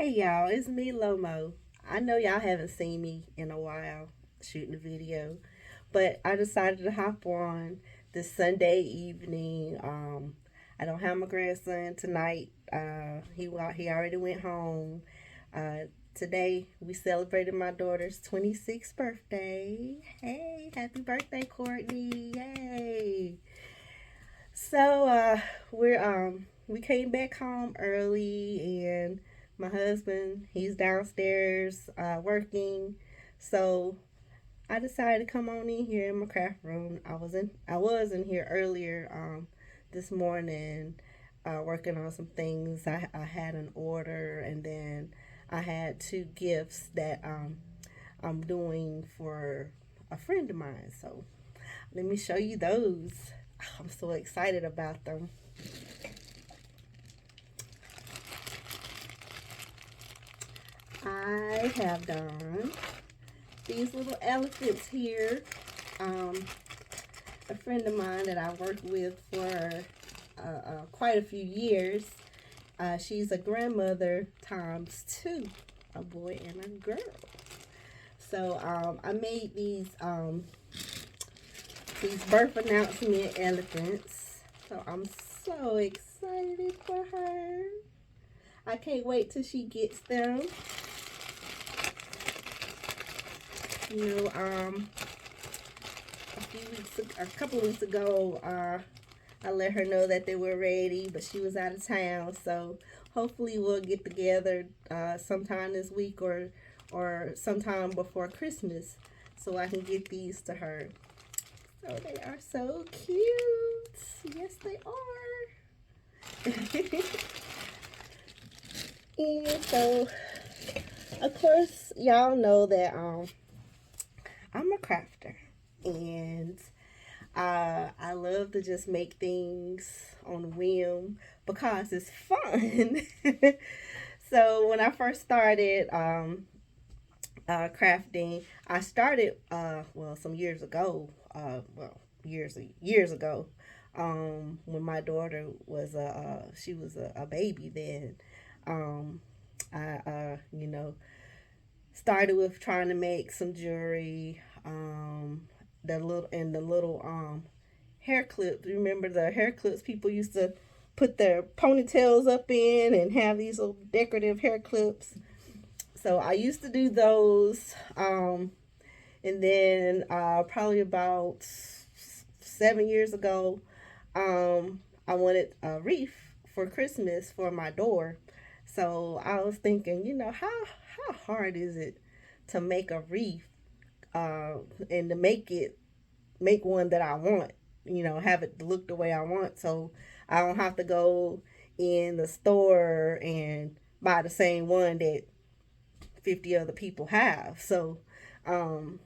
Hey y'all, it's me Lomo. I know y'all haven't seen me in a while shooting a video, but I decided to hop on this Sunday evening. I don't have my grandson tonight. He already went home. Today we celebrated my daughter's 26th birthday. Hey, happy birthday, Courtney! Yay! So we came back home early, and my husband he's downstairs working. So I decided to come on in here in my craft room. I was in here earlier this morning working on some things. I had an order, and then I had two gifts that I'm doing for a friend of mine. So let me show you those. I'm so excited about them. I have done these little elephants here. Um, a friend of mine that I worked with for quite a few years. She's a grandmother times two, a boy and a girl. So I made these birth announcement elephants. So I'm so excited for her. I can't wait till she gets them. You know, a couple weeks ago, I let her know that they were ready, but she was out of town. So hopefully we'll get together sometime this week or sometime before Christmas, so I can get these to her. So they are so cute. Yes, they are. And so, of course, y'all know that I'm a crafter, and I love to just make things on a whim because it's fun. So when I first started crafting, I started some years ago. Years ago, when my daughter was she was a baby then. Um, I started with trying to make some jewelry. The little hair clips. Remember the hair clips people used to put their ponytails up in and have these little decorative hair clips. So I used to do those. And then probably about 7 years ago, I wanted a wreath for Christmas for my door. So I was thinking, how hard is it to make a wreath and to make one that I want, have it look the way I want, so I don't have to go in the store and buy the same one that 50 other people have. Um,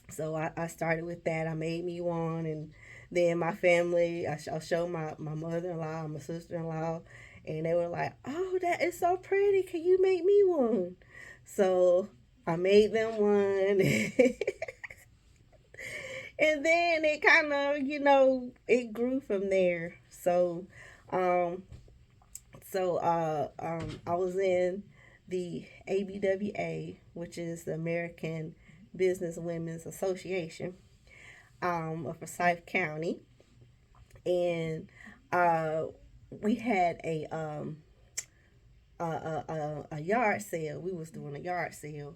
so I started with that. I made me one, and then my family, I showed my mother-in-law, my sister-in-law, and they were like, "Oh, that is so pretty. Can you make me one?" So I made them one. And then it kind of, it grew from there. Um, I was in the ABWA, which is the American Business Women's Association of Forsyth County, and uh, we had a yard sale. We was doing a yard sale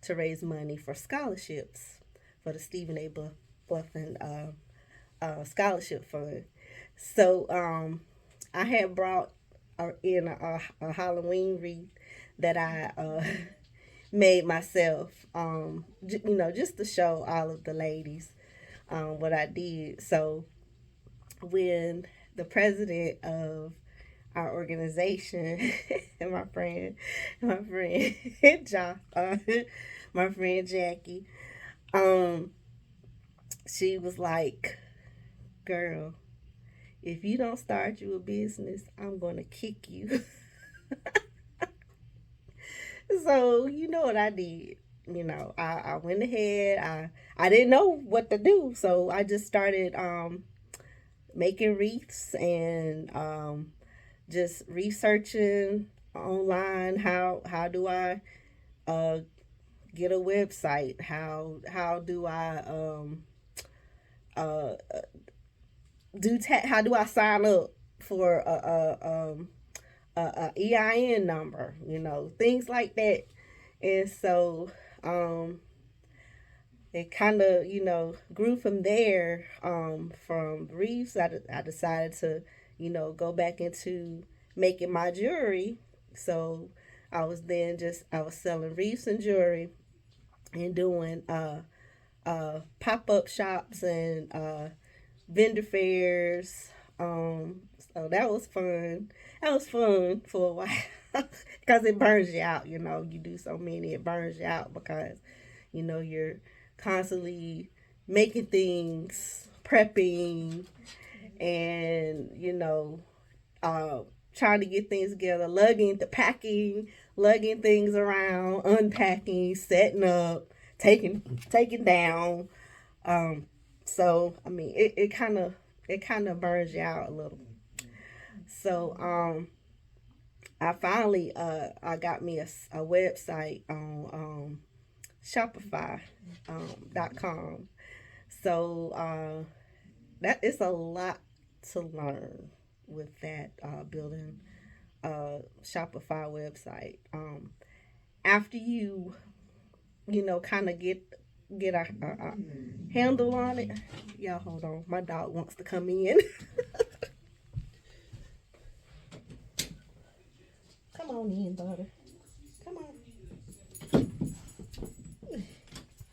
to raise money for scholarships for the Stephen A. Bluffin Scholarship Fund. So I had brought in a Halloween wreath that I made myself, just to show all of the ladies what I did. So when the president of our organization and my friend John, my friend Jackie, um, she was like, "Girl, if you don't start you a business, I'm gonna kick you." So you know what I did. I went ahead. I didn't know what to do, so I just started making wreaths and just researching. online. How do I uh get a website? How do I uh how do I sign up for a EIN number, things like that. And so it kind of, grew from there. From Reefs, I decided to, go back into making my jewelry. So I was selling Reefs and jewelry and doing pop up shops and vendor fairs. So that was fun. That was fun for a while because it burns you out. You do so many, it burns you out because you're constantly making things, prepping, and trying to get things together, packing, lugging things around, unpacking, setting up, taking down. Um, so I mean, it kind of burns you out a little. So I finally I got me a website on Shopify .com. So that is a lot to learn with that building Shopify website. After kind of get a handle on it. Y'all hold on, my dog wants to come in. Come on in, daughter. Come on.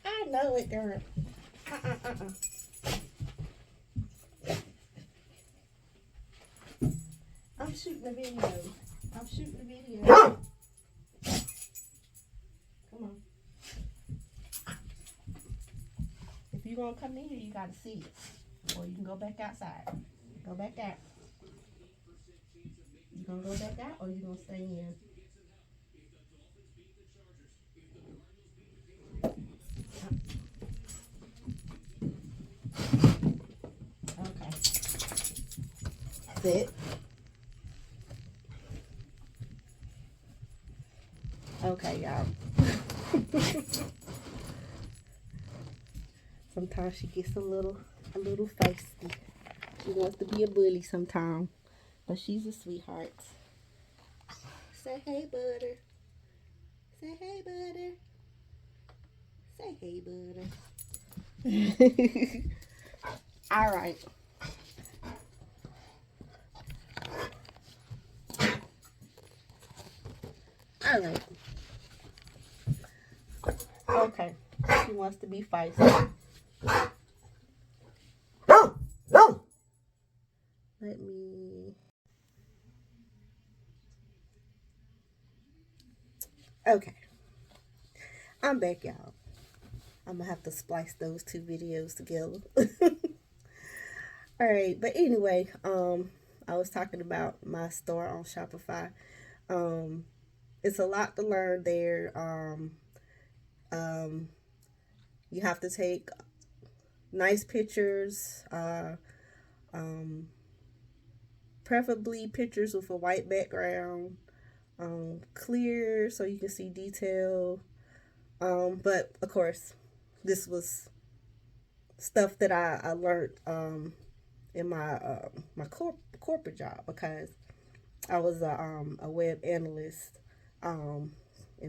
I know it, girl. I'm shooting a video. I'm shooting a video. Come on. If you gonna come in here, you gotta see it, or you can go back outside. Go back out. You gonna go back out, or you gonna stay in? Okay. Sit. Okay, y'all. Sometimes she gets a little feisty. She wants to be a bully sometimes, but she's a sweetheart. Say hey, butter. Say hey, butter. Say hey, butter. All right. All right. Okay. She wants to be feisty. Let me. Okay. I'm back, y'all. I'm gonna have to splice those two videos together. All right, but anyway, I was talking about my store on Shopify. It's a lot to learn there. You have to take nice pictures, preferably pictures with a white background, clear so you can see detail. But of course, this was stuff that I learned in my corporate job, because I was a web analyst in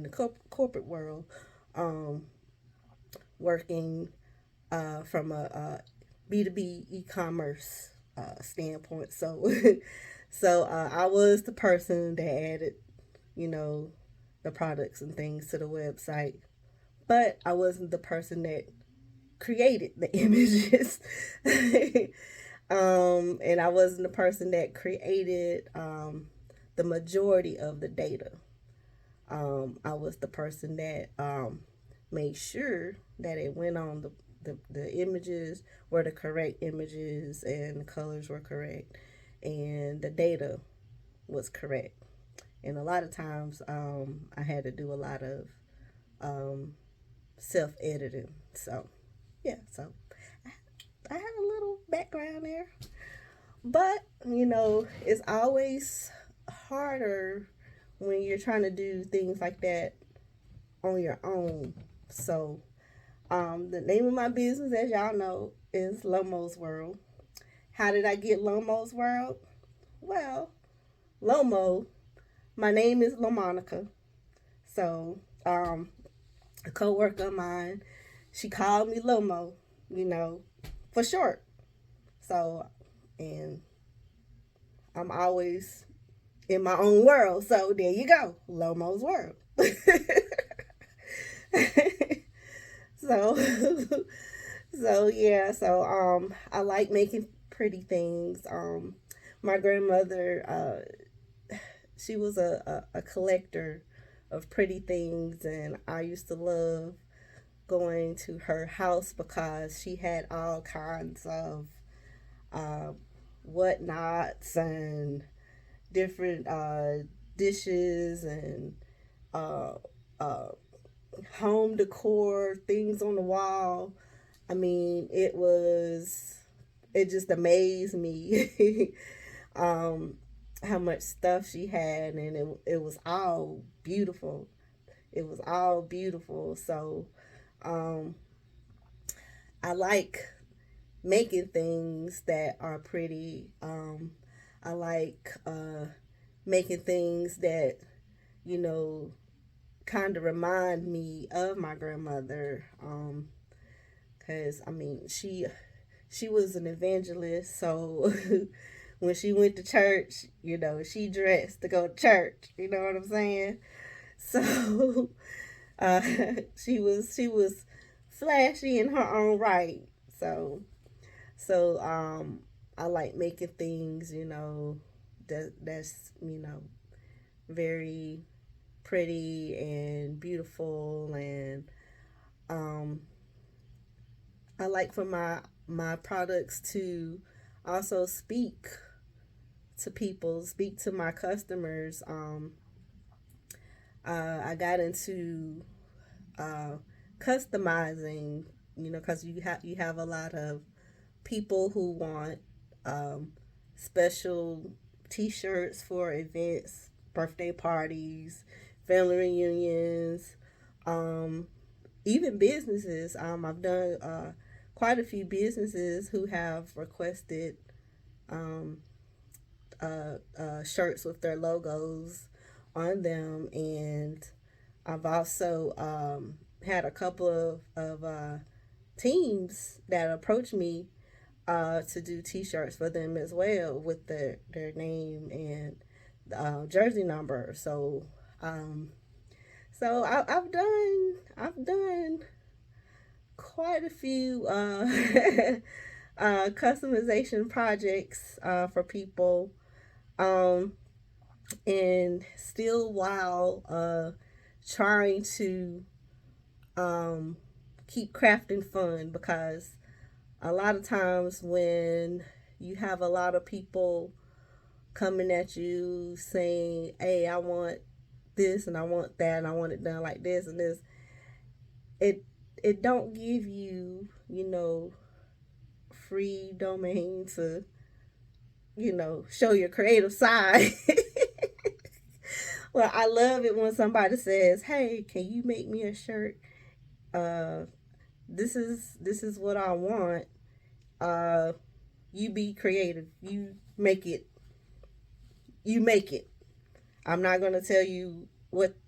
the corporate world, working from a B2B e-commerce standpoint. So so I was the person that added, the products and things to the website, but I wasn't the person that created the images. And I wasn't the person that created the majority of the data. I was the person that made sure that it went on the images were the correct images and the colors were correct and the data was correct. And a lot of times I had to do a lot of self-editing. So, yeah, so I had a little background there. But, it's always harder when you're trying to do things like that on your own. So, the name of my business, as y'all know, is Lomo's World. How did I get Lomo's World? Well, Lomo, my name is LaMonica. So, a coworker of mine, she called me Lomo, you know, for short. So, and I'm always in my own world. So there you go, Lomo's World. so, so yeah. So I like making pretty things. My grandmother, she was a collector of pretty things, and I used to love going to her house because she had all kinds of uh, whatnots and different dishes and uh, uh, home decor things on the wall. I mean, it just amazed me um, how much stuff she had, and it was all beautiful. It was all beautiful. So um, I like making things that are pretty. I like making things that, you know, kind of remind me of my grandmother. Cause I mean, she was an evangelist, so when she went to church, you know, she dressed to go to church. You know what I'm saying? So uh, she was flashy in her own right. So I like making things, you know, that's very pretty and beautiful, and um I like for my products to also speak to my customers. I got into uh, customizing, you know, because you have a lot of people who want um, special T-shirts for events, birthday parties, family reunions, um, even businesses. I've done quite a few businesses who have requested um, shirts with their logos on them, and I've also had a couple of teams that approach me to do T-shirts for them as well with their name and jersey number. Um, I've done quite a few customization projects for people, um, and still while trying to um, keep crafting fun, because a lot of times when you have a lot of people coming at you saying, "Hey, I want this and I want that and I want it done like this and this," it it don't give you, you know, free domain to, you know, show your creative side. Well, I love it when somebody says, "Hey, can you make me a shirt? Uh, this is what I want. Uh, you be creative. You make it. You make it. I'm not gonna tell you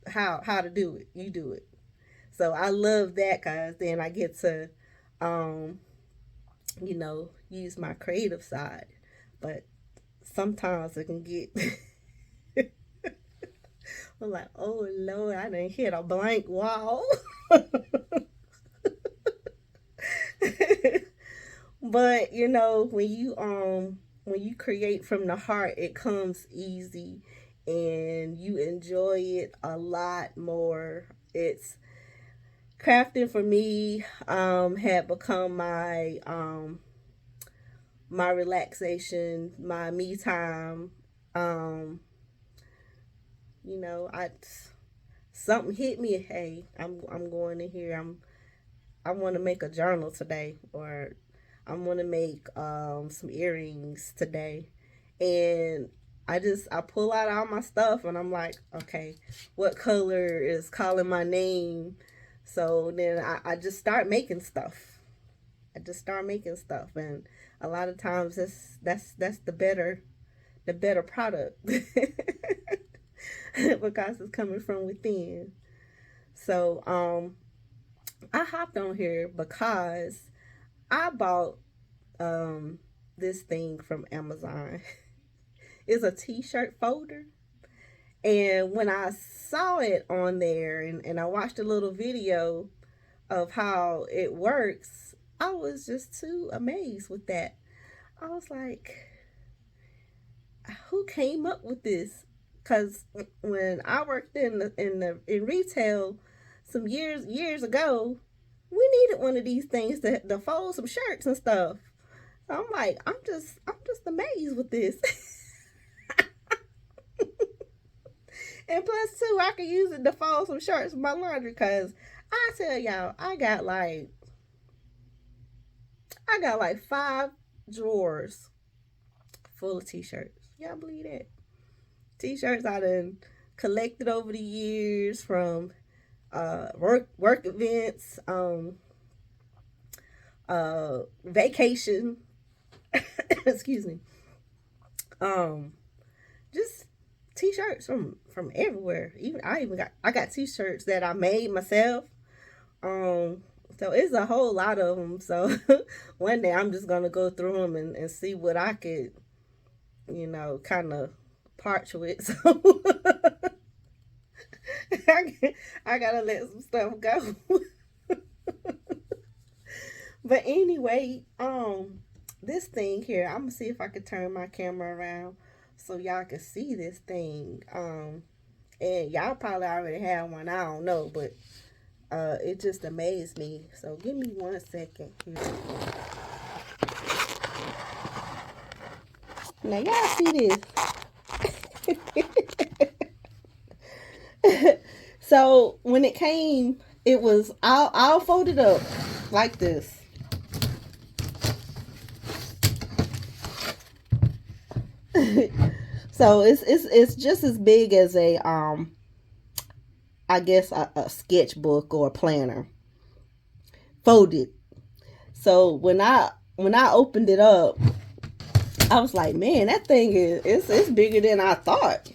how to do it. You do it." So I love that, cause then I get to, um, you know, use my creative side. But sometimes it can get. I'm like, oh Lord, I done hit a blank wall. But you know, when you create from the heart, it comes easy, and you enjoy it a lot more. It's crafting for me had become my relaxation, my me time. Um, you know, I something hit me. Hey, I'm going in here. I want to make a journal today, or I want to make some earrings today, and I pull out all my stuff and I'm like, okay, what color is calling my name? So then I just start making stuff. I just start making stuff, and a lot of times that's the better product because it's coming from within. So I hopped on here because I bought this thing from Amazon. It's a t-shirt folder. And when I saw it on there and I watched a little video of how it works, I was just too amazed with that. I was like, who came up with this? Because when I worked in retail some years ago, we needed one of these things to fold some shirts and stuff. So I'm like, I'm just amazed with this. And plus too, I can use it to fold some shirts for my laundry because I tell y'all, I got like 5 drawers full of t-shirts. Y'all believe that? T-shirts I done collected over the years from work events, vacation, excuse me, just t-shirts from everywhere. I got t-shirts that I made myself. So it's a whole lot of them. So one day I'm just gonna go through them and see what I could, kind of parch with. So I gotta let some stuff go. But anyway, this thing here, I'm gonna see if I can turn my camera around so y'all can see this thing. And y'all probably already have one. I don't know, but it just amazed me. So give me 1 second here. Now y'all see this. So when it came, it was all folded up like this. So it's just as big as a I guess a sketchbook or a planner folded. So when I opened it up, I was like, man, that thing it's bigger than I thought.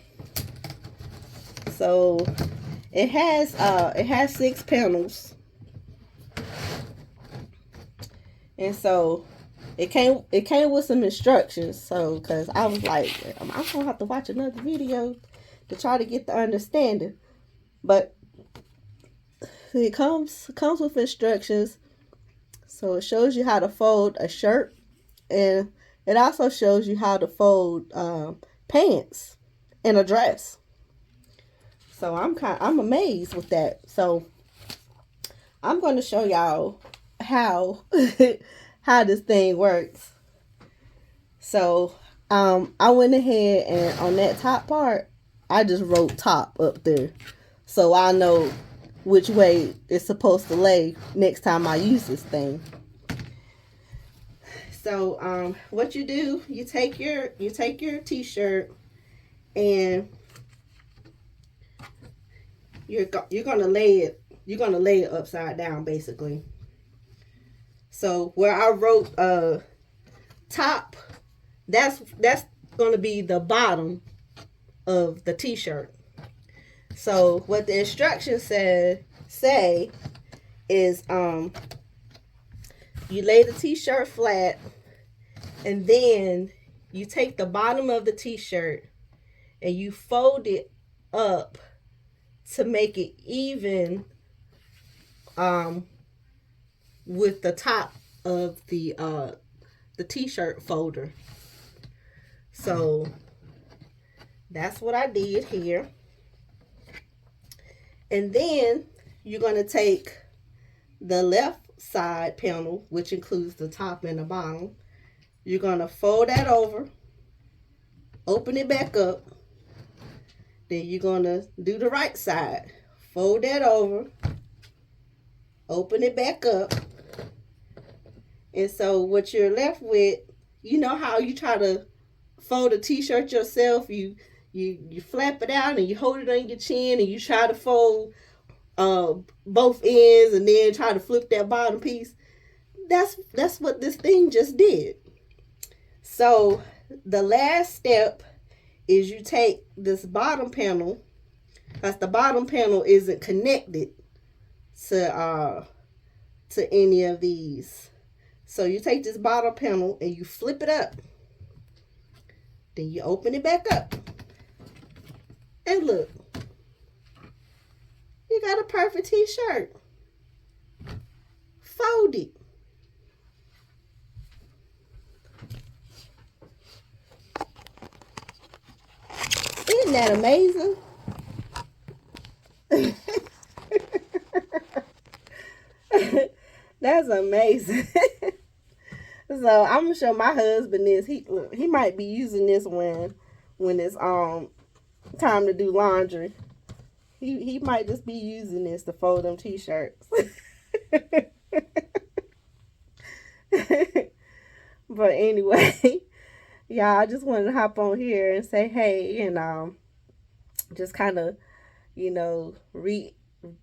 So it has 6 panels, and so it came with some instructions. So because I was like, I'm gonna have to watch another video to try to get the understanding. But it comes with instructions. So it shows you how to fold a shirt, and it also shows you how to fold pants and a dress. So I'm amazed with that. So I'm going to show y'all how how this thing works. So I went ahead and on that top part, I just wrote top up there, so I know which way it's supposed to lay next time I use this thing. So what you do, you take your t-shirt and you're gonna lay it upside down basically. So where I wrote top, that's gonna be the bottom of the t-shirt. So what the instructions say is you lay the t-shirt flat, and then you take the bottom of the t-shirt and you fold it up to make it even with the top of the t-shirt folder. So that's what I did here. And then you're going to take the left side panel, which includes the top and the bottom. You're going to fold that over, open it back up. Then you're going to do the right side. Fold that over, open it back up. And so what you're left with, you know how you try to fold a t-shirt yourself, you flap it out and you hold it on your chin and you try to fold both ends and then try to flip that bottom piece. That's what this thing just did. So the last step is you take this bottom panel, because the bottom panel isn't connected to any of these. So you take this bottom panel and you flip it up. Then you open it back up. And look, you got a perfect t-shirt. Folded. Isn't that amazing? That's amazing. So I'm gonna show my husband this. He might be using this when it's time to do laundry. He might just be using this to fold them t-shirts. But anyway, y'all, I just wanted to hop on here and say hey, and just kind of,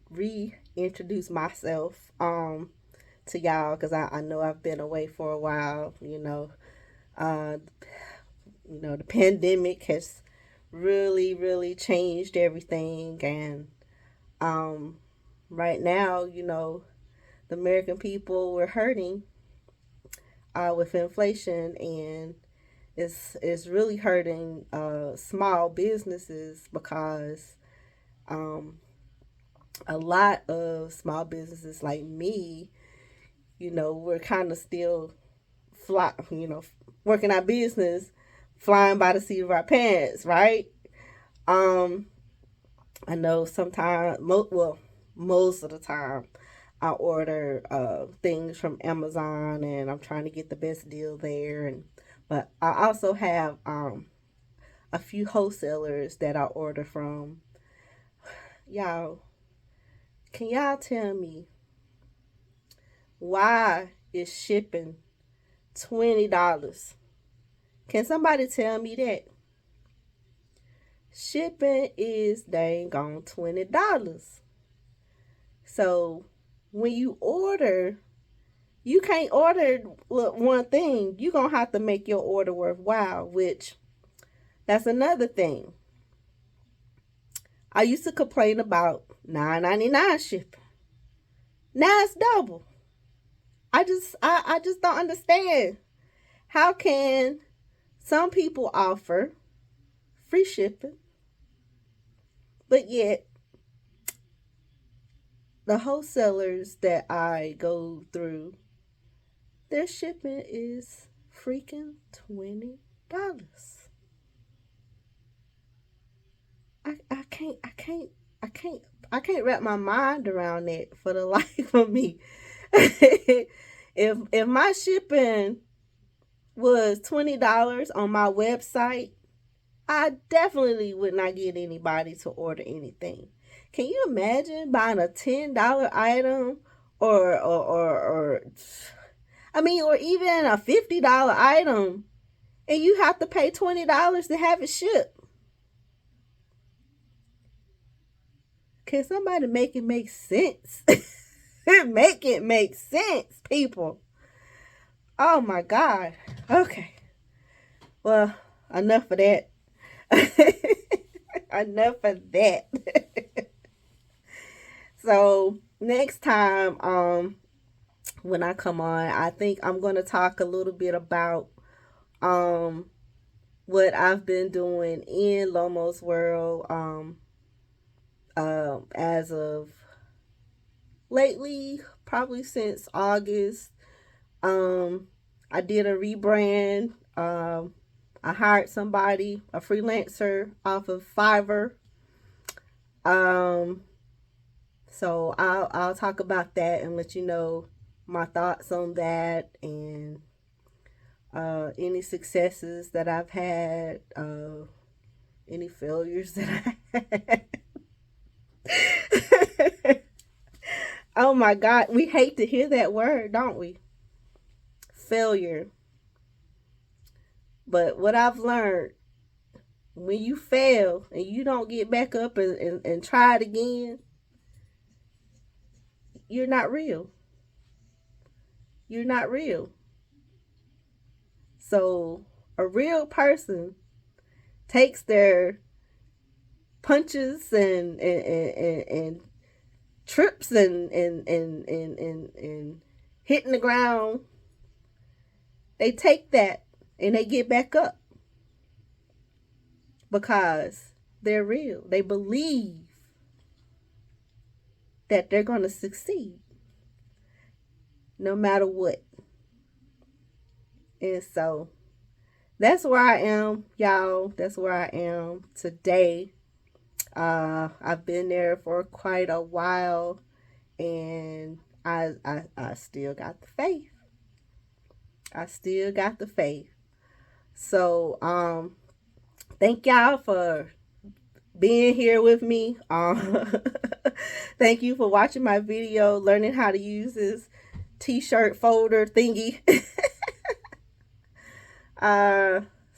reintroduce myself to y'all, because I know I've been away for a while. The pandemic has really changed everything, and right now, the American people, we're hurting with inflation, and it's really hurting small businesses, because a lot of small businesses like me, we're kind of still working our business, flying by the seat of our pants, right? I know sometimes, most of the time, I order things from Amazon, and I'm trying to get the best deal there, but I also have a few wholesalers that I order from. Y'all, can y'all tell me why is shipping $20? Can somebody tell me that? Shipping is dang on $20. So when you order, you can't order one thing. You're going to have to make your order worthwhile, which that's another thing. I used to complain about $9.99 shipping. Now it's double. I just don't understand. How can some people offer free shipping, but yet the wholesalers that I go through, their shipping is freaking $20. I can't wrap my mind around that for the life of me. If my shipping was $20 on my website, I definitely would not get anybody to order anything. Can you imagine buying a $10 item or even a $50 item, and you have to pay $20 to have it shipped? Can somebody make it make sense? Make it make sense, people. Oh my God. Okay. Well, enough of that. Enough of that. So next time, when I come on, I think I'm going to talk a little bit about what I've been doing in Lomo's World as of lately, probably since August. I did a rebrand. I hired somebody, a freelancer off of Fiverr. So I'll talk about that and let you know my thoughts on that, and any successes that I've had, any failures that I had. Oh my God, we hate to hear that word, don't we? Failure. But what I've learned, when you fail and you don't get back up and try it again, you're not real. You're not real. So a real person takes their punches and trips and hitting the ground. They take that and they get back up because they're real. They believe that they're going to succeed no matter what. And so that's where I am, y'all. That's where I am today. I've been there for quite a while, and I still got the faith. I still got the faith. So thank y'all for being here with me. Thank you for watching my video, learning how to use this T-shirt folder thingy.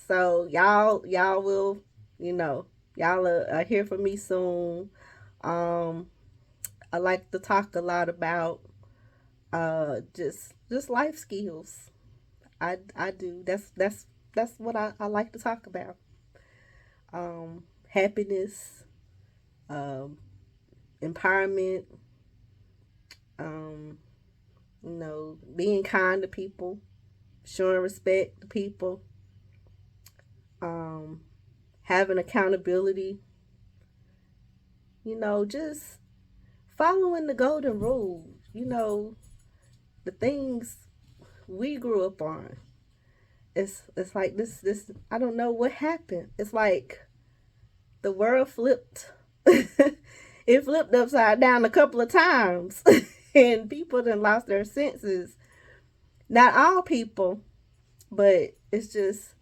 So y'all will, y'all are hear from me soon. I like to talk a lot about just life skills. I do. That's what I like to talk about. Happiness, empowerment, being kind to people, showing respect to people, having accountability, just following the golden rule, the things we grew up on. It's like this I don't know what happened. It's like the world flipped. It flipped upside down a couple of times and people done lost their senses. Not all people, but it's just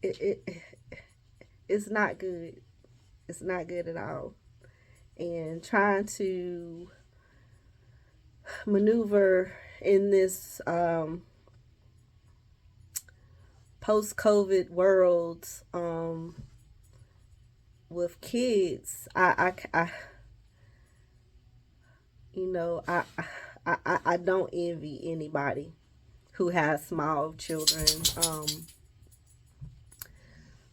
it's not good. It's not good at all. And trying to maneuver in this post-COVID world with kids, I don't envy anybody who has small children.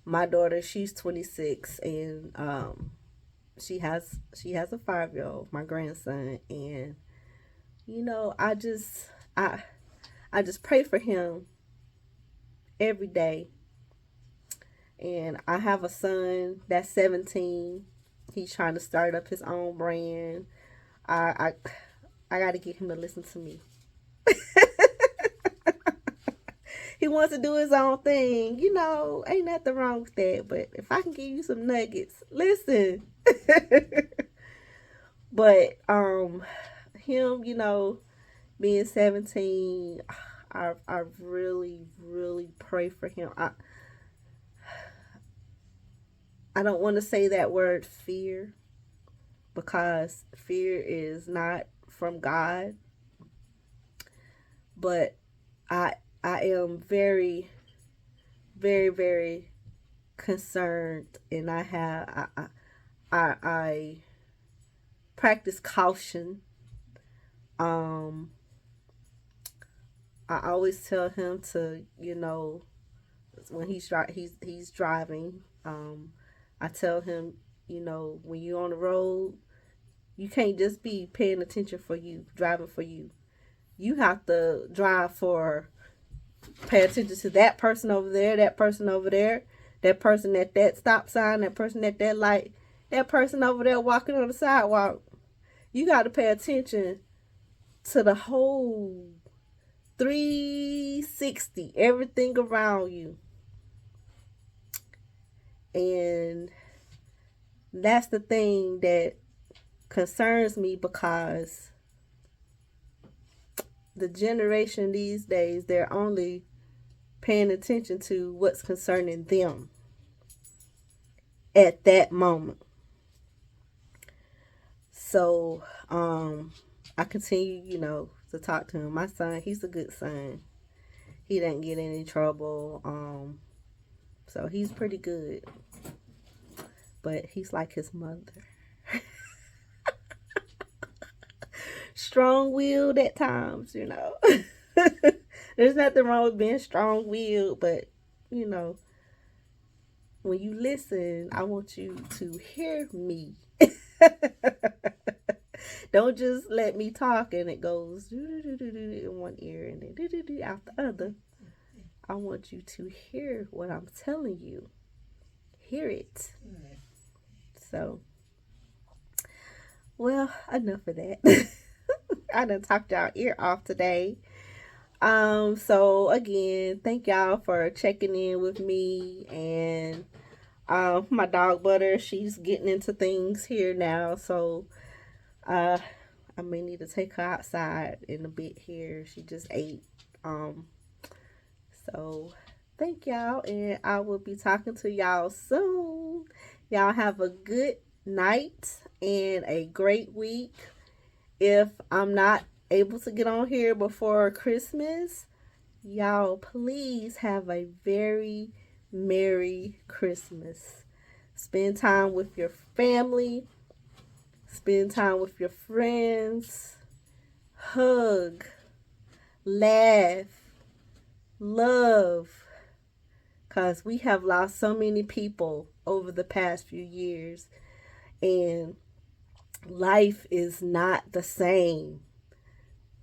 My daughter, she's 26, and she has a 5-year-old, my grandson, and I just pray for him every day. And I have a son that's 17. He's trying to start up his own brand. I got to get him to listen to me. He wants to do his own thing. Ain't nothing wrong with that. But if I can give you some nuggets, listen. But him, being 17, I really, really pray for him. I don't want to say that word fear, because fear is not from God. But I am very, very, very concerned, and I practice caution. I always tell him to, when he's driving, I tell him, when you're on the road, you can't just be paying attention for you, driving for you. You have to drive for, pay attention to that person over there, that person over there, that person at that stop sign, that person at that light, that person over there walking on the sidewalk. You got to pay attention to the whole 360, everything around you. And that's the thing that concerns me, because the generation these days, they're only paying attention to what's concerning them at that moment. So I continue, to talk to him. My son, he's a good son. He didn't get in any trouble. So he's pretty good. But he's like his mother. Strong-willed at times, you know. There's nothing wrong with being strong-willed, but, you know, when you listen, I want you to hear me. Don't just let me talk and it goes in one ear and then out the other. I want you to hear what I'm telling you. Hear it. So, well, enough of that. I done talked y'all ear off today. So again, thank y'all for checking in with me, and my dog Butter, she's getting into things here now, so I may need to take her outside in a bit here. She just ate. So thank y'all, and I will be talking to y'all soon. Y'all have a good night and a great week. If I'm not able to get on here before Christmas, y'all please have a very Merry Christmas. Spend time with your family. Spend time with your friends. Hug. Laugh. Love. Because we have lost so many people over the past few years. And life is not the same.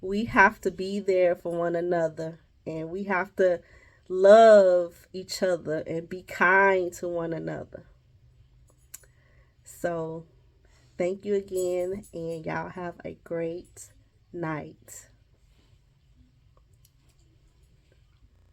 We have to be there for one another. And we have to love each other and be kind to one another. So, thank you again, and y'all have a great night.